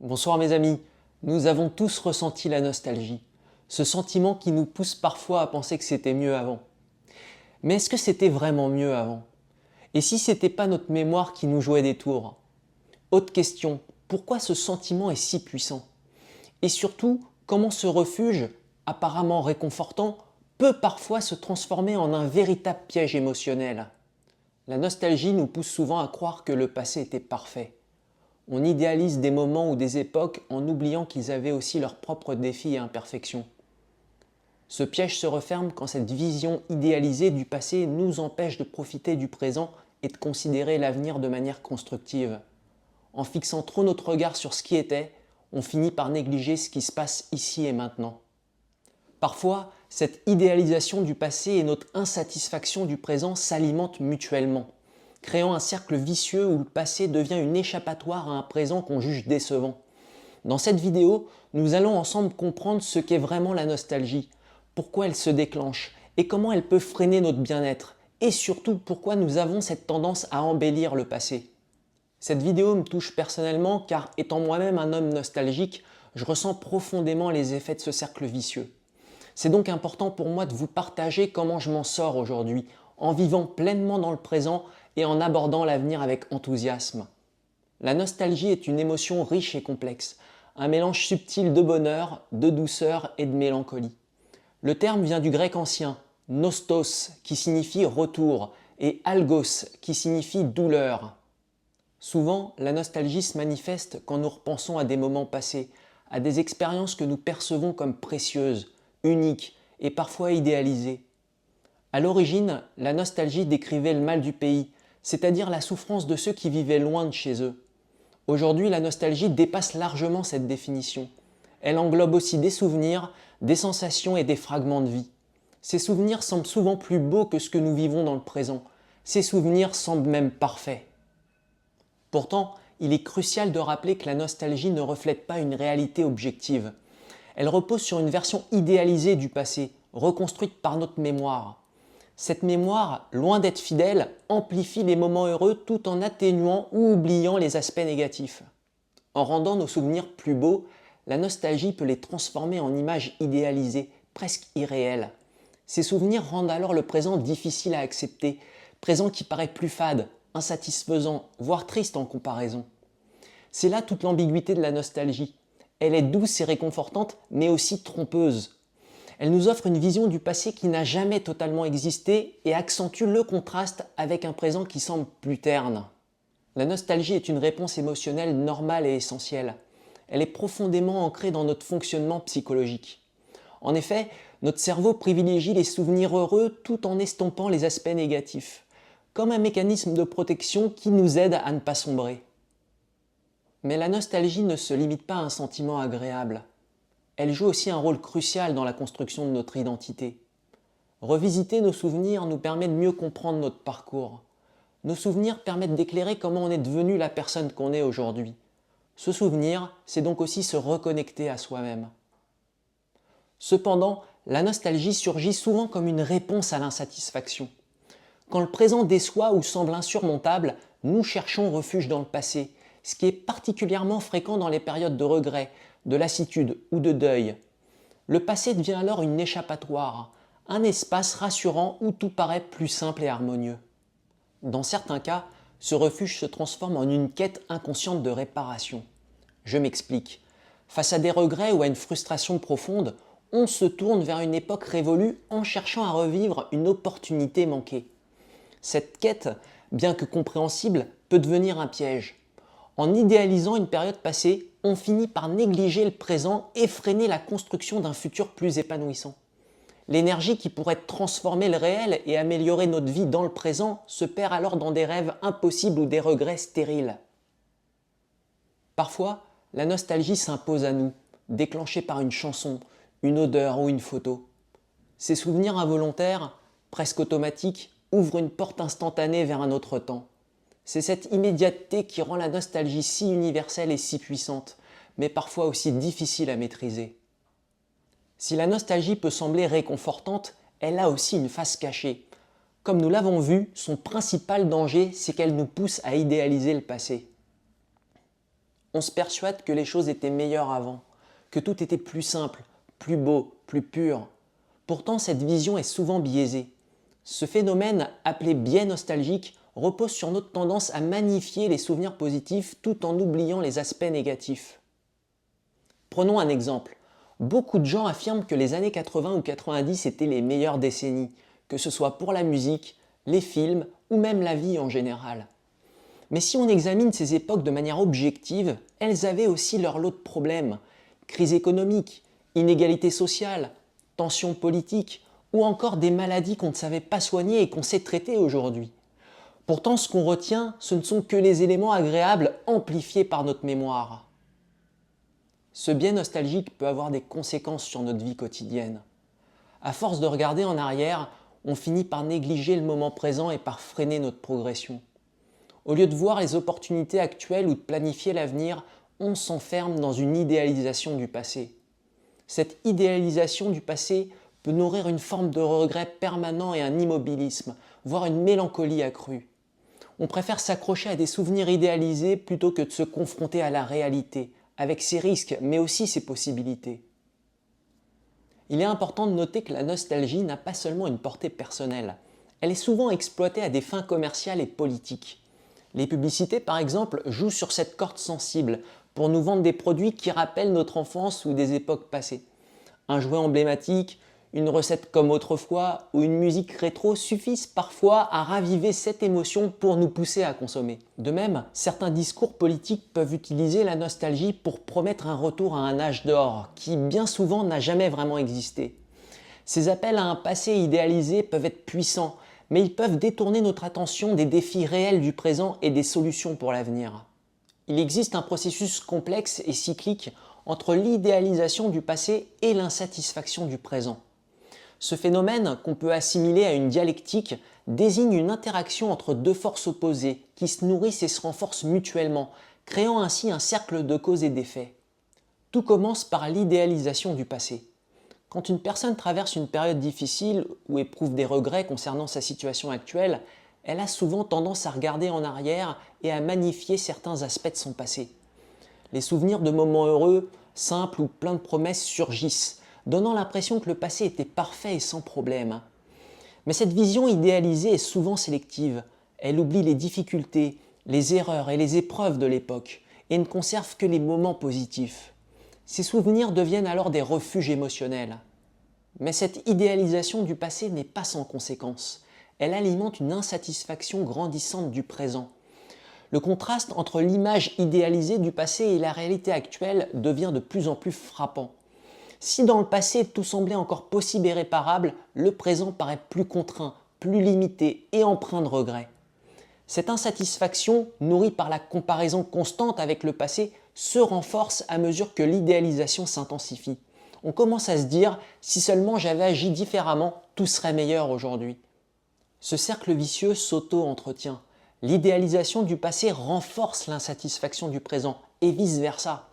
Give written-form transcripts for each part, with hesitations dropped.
Bonsoir mes amis, nous avons tous ressenti la nostalgie, ce sentiment qui nous pousse parfois à penser que c'était mieux avant. Mais est-ce que c'était vraiment mieux avant? Et si c'était pas notre mémoire qui nous jouait des tours? Autre question, pourquoi ce sentiment est si puissant? Et surtout, comment ce refuge, apparemment réconfortant, peut parfois se transformer en un véritable piège émotionnel? La nostalgie nous pousse souvent à croire que le passé était parfait. On idéalise des moments ou des époques en oubliant qu'ils avaient aussi leurs propres défis et imperfections. Ce piège se referme quand cette vision idéalisée du passé nous empêche de profiter du présent et de considérer l'avenir de manière constructive. En fixant trop notre regard sur ce qui était, on finit par négliger ce qui se passe ici et maintenant. Parfois, cette idéalisation du passé et notre insatisfaction du présent s'alimentent mutuellement, créant un cercle vicieux où le passé devient une échappatoire à un présent qu'on juge décevant. Dans cette vidéo, nous allons ensemble comprendre ce qu'est vraiment la nostalgie, pourquoi elle se déclenche et comment elle peut freiner notre bien-être, et surtout pourquoi nous avons cette tendance à embellir le passé. Cette vidéo me touche personnellement car étant moi-même un homme nostalgique, je ressens profondément les effets de ce cercle vicieux. C'est donc important pour moi de vous partager comment je m'en sors aujourd'hui, en vivant pleinement dans le présent et en abordant l'avenir avec enthousiasme. La nostalgie est une émotion riche et complexe, un mélange subtil de bonheur, de douceur et de mélancolie. Le terme vient du grec ancien, nostos, qui signifie retour, et algos, qui signifie douleur. Souvent, la nostalgie se manifeste quand nous repensons à des moments passés, à des expériences que nous percevons comme précieuses, uniques et parfois idéalisées. À l'origine, la nostalgie décrivait le mal du pays, c'est-à-dire la souffrance de ceux qui vivaient loin de chez eux. Aujourd'hui, la nostalgie dépasse largement cette définition. Elle englobe aussi des souvenirs, des sensations et des fragments de vie. Ces souvenirs semblent souvent plus beaux que ce que nous vivons dans le présent. Ces souvenirs semblent même parfaits. Pourtant, il est crucial de rappeler que la nostalgie ne reflète pas une réalité objective. Elle repose sur une version idéalisée du passé, reconstruite par notre mémoire. Cette mémoire, loin d'être fidèle, amplifie les moments heureux tout en atténuant ou oubliant les aspects négatifs. En rendant nos souvenirs plus beaux, la nostalgie peut les transformer en images idéalisées, presque irréelles. Ces souvenirs rendent alors le présent difficile à accepter, présent qui paraît plus fade, insatisfaisant, voire triste en comparaison. C'est là toute l'ambiguïté de la nostalgie. Elle est douce et réconfortante, mais aussi trompeuse. Elle nous offre une vision du passé qui n'a jamais totalement existé et accentue le contraste avec un présent qui semble plus terne. La nostalgie est une réponse émotionnelle normale et essentielle. Elle est profondément ancrée dans notre fonctionnement psychologique. En effet, notre cerveau privilégie les souvenirs heureux tout en estompant les aspects négatifs, comme un mécanisme de protection qui nous aide à ne pas sombrer. Mais la nostalgie ne se limite pas à un sentiment agréable. Elle joue aussi un rôle crucial dans la construction de notre identité. Revisiter nos souvenirs nous permet de mieux comprendre notre parcours. Nos souvenirs permettent d'éclairer comment on est devenu la personne qu'on est aujourd'hui. Se souvenir, c'est donc aussi se reconnecter à soi-même. Cependant, la nostalgie surgit souvent comme une réponse à l'insatisfaction. Quand le présent déçoit ou semble insurmontable, nous cherchons refuge dans le passé, ce qui est particulièrement fréquent dans les périodes de regret, de lassitude ou de deuil. Le passé devient alors une échappatoire, un espace rassurant où tout paraît plus simple et harmonieux. Dans certains cas, ce refuge se transforme en une quête inconsciente de réparation. Je m'explique. Face à des regrets ou à une frustration profonde, on se tourne vers une époque révolue en cherchant à revivre une opportunité manquée. Cette quête, bien que compréhensible, peut devenir un piège. En idéalisant une période passée, on finit par négliger le présent et freiner la construction d'un futur plus épanouissant. L'énergie qui pourrait transformer le réel et améliorer notre vie dans le présent se perd alors dans des rêves impossibles ou des regrets stériles. Parfois, la nostalgie s'impose à nous, déclenchée par une chanson, une odeur ou une photo. Ces souvenirs involontaires, presque automatiques, ouvrent une porte instantanée vers un autre temps. C'est cette immédiateté qui rend la nostalgie si universelle et si puissante, mais parfois aussi difficile à maîtriser. Si la nostalgie peut sembler réconfortante, elle a aussi une face cachée. Comme nous l'avons vu, son principal danger, c'est qu'elle nous pousse à idéaliser le passé. on se persuade que les choses étaient meilleures avant, que tout était plus simple, plus beau, plus pur. Pourtant, cette vision est souvent biaisée. Ce phénomène, appelé biais nostalgique, repose sur notre tendance à magnifier les souvenirs positifs tout en oubliant les aspects négatifs. Prenons un exemple. Beaucoup de gens affirment que les années 80 ou 90 étaient les meilleures décennies, que ce soit pour la musique, les films ou même la vie en général. Mais si on examine ces époques de manière objective, elles avaient aussi leur lot de problèmes. Crise économique, inégalité sociale, tensions politiques ou encore des maladies qu'on ne savait pas soigner et qu'on sait traiter aujourd'hui. Pourtant, ce qu'on retient, ce ne sont que les éléments agréables amplifiés par notre mémoire. Ce biais nostalgique peut avoir des conséquences sur notre vie quotidienne. À force de regarder en arrière, on finit par négliger le moment présent et par freiner notre progression. Au lieu de voir les opportunités actuelles ou de planifier l'avenir, on s'enferme dans une idéalisation du passé. Cette idéalisation du passé peut nourrir une forme de regret permanent et un immobilisme, voire une mélancolie accrue. On préfère s'accrocher à des souvenirs idéalisés plutôt que de se confronter à la réalité, avec ses risques mais aussi ses possibilités. Il est important de noter que la nostalgie n'a pas seulement une portée personnelle. Elle est souvent exploitée à des fins commerciales et politiques. Les publicités, par exemple, jouent sur cette corde sensible pour nous vendre des produits qui rappellent notre enfance ou des époques passées. Un jouet emblématique, une recette comme autrefois ou une musique rétro suffisent parfois à raviver cette émotion pour nous pousser à consommer. De même, certains discours politiques peuvent utiliser la nostalgie pour promettre un retour à un âge d'or qui bien souvent n'a jamais vraiment existé. Ces appels à un passé idéalisé peuvent être puissants, mais ils peuvent détourner notre attention des défis réels du présent et des solutions pour l'avenir. Il existe un processus complexe et cyclique entre l'idéalisation du passé et l'insatisfaction du présent. Ce phénomène, qu'on peut assimiler à une dialectique, désigne une interaction entre deux forces opposées qui se nourrissent et se renforcent mutuellement, créant ainsi un cercle de cause et d'effet. Tout commence par l'idéalisation du passé. Quand une personne traverse une période difficile ou éprouve des regrets concernant sa situation actuelle, elle a souvent tendance à regarder en arrière et à magnifier certains aspects de son passé. Les souvenirs de moments heureux, simples ou pleins de promesses surgissent, donnant l'impression que le passé était parfait et sans problème. Mais cette vision idéalisée est souvent sélective. Elle oublie les difficultés, les erreurs et les épreuves de l'époque et ne conserve que les moments positifs. Ces souvenirs deviennent alors des refuges émotionnels. Mais cette idéalisation du passé n'est pas sans conséquences. Elle alimente une insatisfaction grandissante du présent. Le contraste entre l'image idéalisée du passé et la réalité actuelle devient de plus en plus frappant. Si dans le passé tout semblait encore possible et réparable, le présent paraît plus contraint, plus limité et empreint de regrets. Cette insatisfaction, nourrie par la comparaison constante avec le passé, se renforce à mesure que l'idéalisation s'intensifie. On commence à se dire « si seulement j'avais agi différemment, tout serait meilleur aujourd'hui ». Ce cercle vicieux s'auto-entretient. L'idéalisation du passé renforce l'insatisfaction du présent et vice-versa.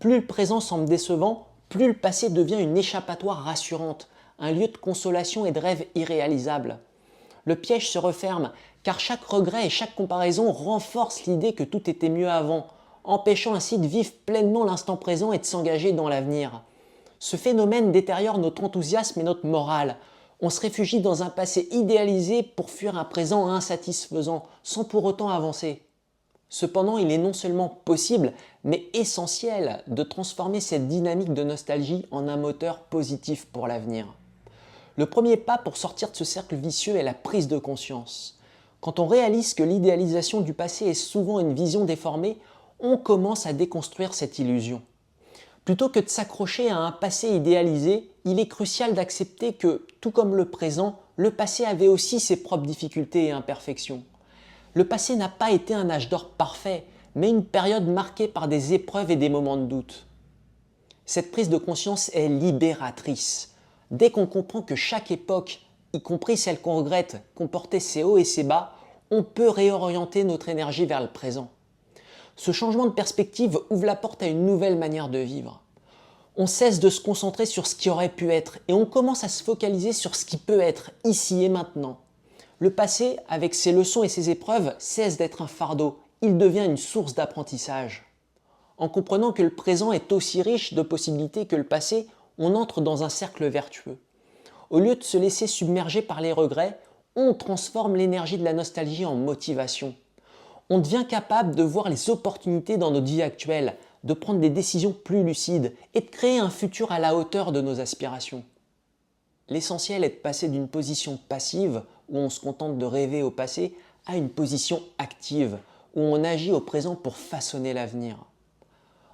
Plus le présent semble décevant, plus le passé devient une échappatoire rassurante, un lieu de consolation et de rêve irréalisable. Le piège se referme car chaque regret et chaque comparaison renforce l'idée que tout était mieux avant, empêchant ainsi de vivre pleinement l'instant présent et de s'engager dans l'avenir. Ce phénomène détériore notre enthousiasme et notre morale. On se réfugie dans un passé idéalisé pour fuir un présent insatisfaisant, sans pour autant avancer. Cependant, il est non seulement possible, mais essentiel de transformer cette dynamique de nostalgie en un moteur positif pour l'avenir. Le premier pas pour sortir de ce cercle vicieux est la prise de conscience. Quand on réalise que l'idéalisation du passé est souvent une vision déformée, on commence à déconstruire cette illusion. Plutôt que de s'accrocher à un passé idéalisé, il est crucial d'accepter que, tout comme le présent, le passé avait aussi ses propres difficultés et imperfections. Le passé n'a pas été un âge d'or parfait, mais une période marquée par des épreuves et des moments de doute. Cette prise de conscience est libératrice. Dès qu'on comprend que chaque époque, y compris celle qu'on regrette, comportait ses hauts et ses bas, on peut réorienter notre énergie vers le présent. Ce changement de perspective ouvre la porte à une nouvelle manière de vivre. On cesse de se concentrer sur ce qui aurait pu être et on commence à se focaliser sur ce qui peut être, ici et maintenant. Le passé, avec ses leçons et ses épreuves, cesse d'être un fardeau. Il devient une source d'apprentissage. En comprenant que le présent est aussi riche de possibilités que le passé, on entre dans un cercle vertueux. Au lieu de se laisser submerger par les regrets, on transforme l'énergie de la nostalgie en motivation. On devient capable de voir les opportunités dans notre vie actuelle, de prendre des décisions plus lucides et de créer un futur à la hauteur de nos aspirations. L'essentiel est de passer d'une position passive, où on se contente de rêver au passé, à une position active, où on agit au présent pour façonner l'avenir.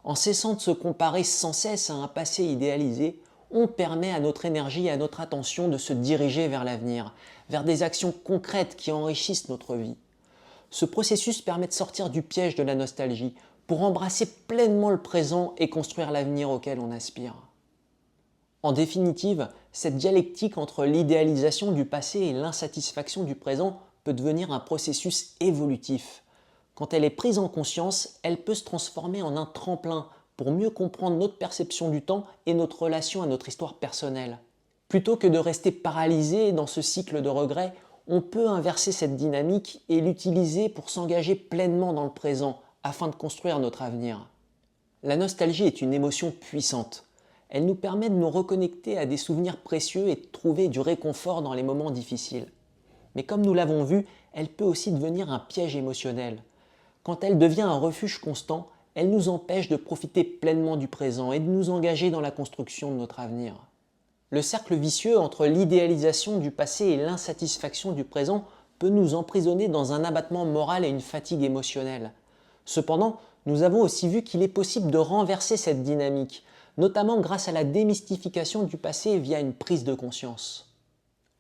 En cessant de se comparer sans cesse à un passé idéalisé, on permet à notre énergie et à notre attention de se diriger vers l'avenir, vers des actions concrètes qui enrichissent notre vie. Ce processus permet de sortir du piège de la nostalgie pour embrasser pleinement le présent et construire l'avenir auquel on aspire. En définitive, cette dialectique entre l'idéalisation du passé et l'insatisfaction du présent peut devenir un processus évolutif. Quand elle est prise en conscience, elle peut se transformer en un tremplin pour mieux comprendre notre perception du temps et notre relation à notre histoire personnelle. Plutôt que de rester paralysé dans ce cycle de regrets, on peut inverser cette dynamique et l'utiliser pour s'engager pleinement dans le présent afin de construire notre avenir. La nostalgie est une émotion puissante. Elle nous permet de nous reconnecter à des souvenirs précieux et de trouver du réconfort dans les moments difficiles. Mais comme nous l'avons vu, elle peut aussi devenir un piège émotionnel. Quand elle devient un refuge constant, elle nous empêche de profiter pleinement du présent et de nous engager dans la construction de notre avenir. Le cercle vicieux entre l'idéalisation du passé et l'insatisfaction du présent peut nous emprisonner dans un abattement moral et une fatigue émotionnelle. Cependant, nous avons aussi vu qu'il est possible de renverser cette dynamique, notamment grâce à la démystification du passé via une prise de conscience.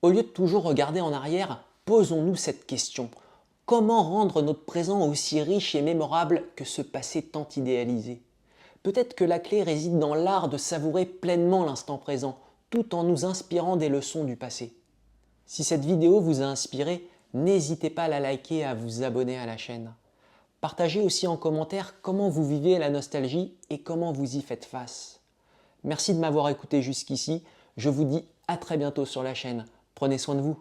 Au lieu de toujours regarder en arrière, posons-nous cette question. Comment rendre notre présent aussi riche et mémorable que ce passé tant idéalisé? Peut-être que la clé réside dans l'art de savourer pleinement l'instant présent, tout en nous inspirant des leçons du passé. Si cette vidéo vous a inspiré, n'hésitez pas à la liker et à vous abonner à la chaîne. Partagez aussi en commentaire comment vous vivez la nostalgie et comment vous y faites face. Merci de m'avoir écouté jusqu'ici, je vous dis à très bientôt sur la chaîne. Prenez soin de vous.